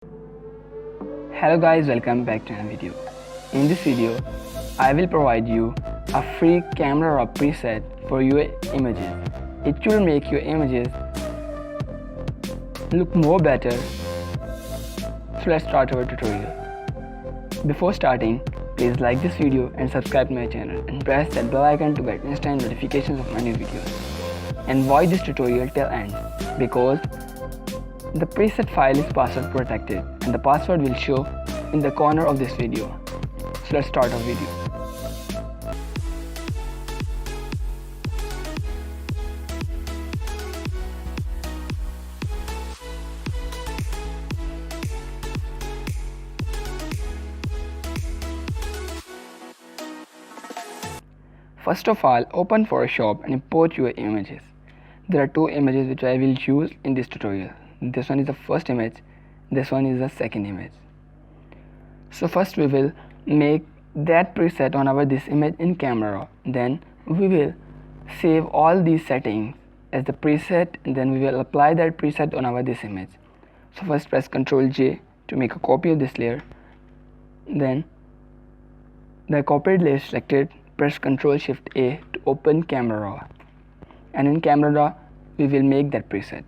Hello guys, welcome back to another video. In this video, I will provide you a free camera raw preset for your images. It will make your images look more better. So let's start our tutorial. Before starting, please like this video and subscribe to my channel and press that bell icon to get instant notifications of my new videos. And watch this tutorial till end because the preset file is password protected and the password will show in the corner of this video. So let's start our video. First of all, open Photoshop and import your images. There are two images which I will use in this tutorial. This one is the first image, this one is the second image. So first we will make that preset on our this image in Camera Raw. Then we will save all these settings as the preset and then we will apply that preset on our this image. So first press Ctrl J to make a copy of this layer. Then the copied layer selected, press Ctrl Shift A to open Camera Raw. And in Camera Raw we will make that preset.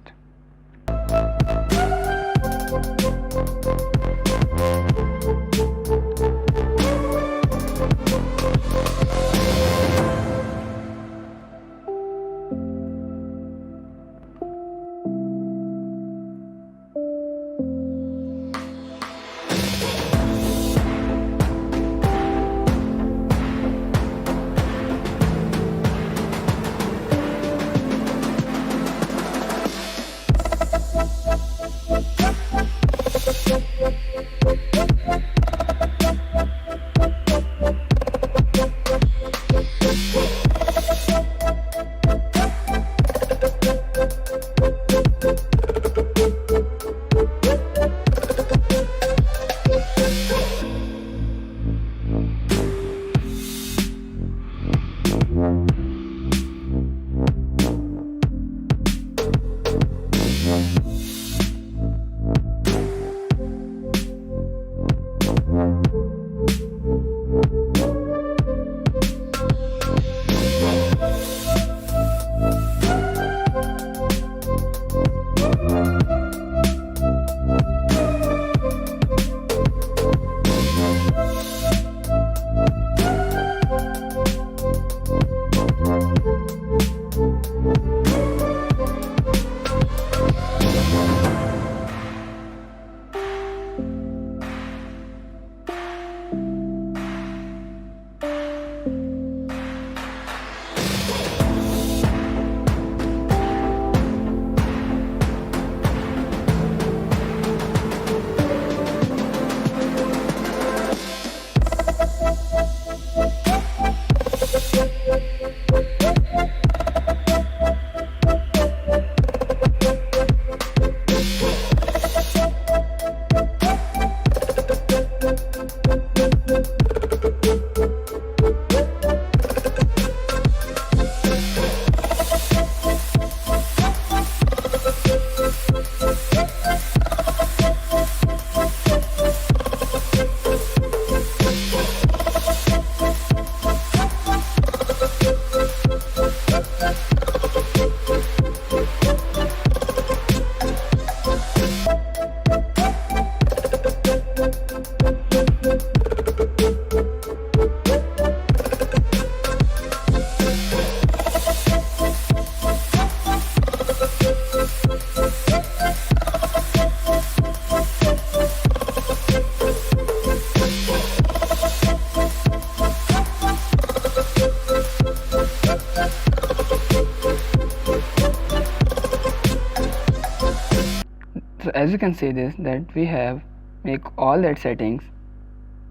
So as you can see this that we have make all that settings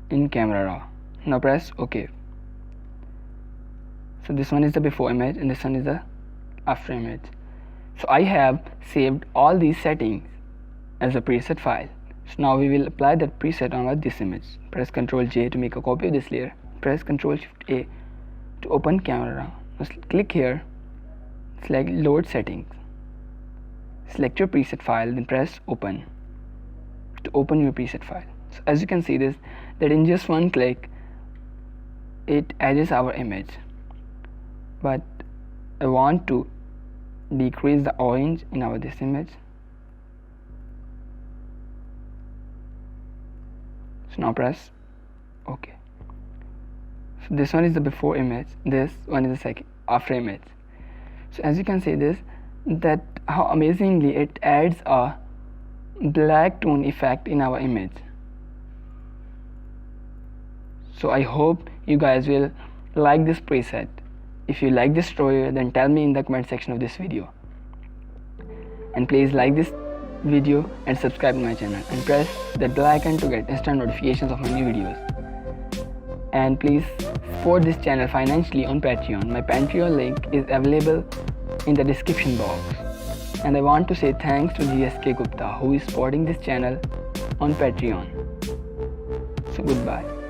in Camera Raw. Now press OK. So this one is the before image and this one is the after image. So I have saved all these settings as a preset file. So now we will apply that preset on this image. Press Ctrl J to make a copy of this layer. Press Ctrl Shift A to open Camera Raw. Now click here, select load settings. Select your preset file, then press open. to open your preset file. So as you can see this, that in just one click it adds our image, but I want to decrease the orange in our this image. So now press OK. So this one is the before image, this one is the second after image. So as you can see this, that how amazingly it adds a black tone effect in our image. So I hope you guys will like this preset. If you like this tutorial, then tell me in the comment section of this video. And please like this video and subscribe to my channel and press that bell icon to get instant notifications of my new videos. And please support this channel financially on Patreon. My Patreon link is available in the description box. And I want to say thanks to GSK Gupta, who is supporting this channel on Patreon. So goodbye.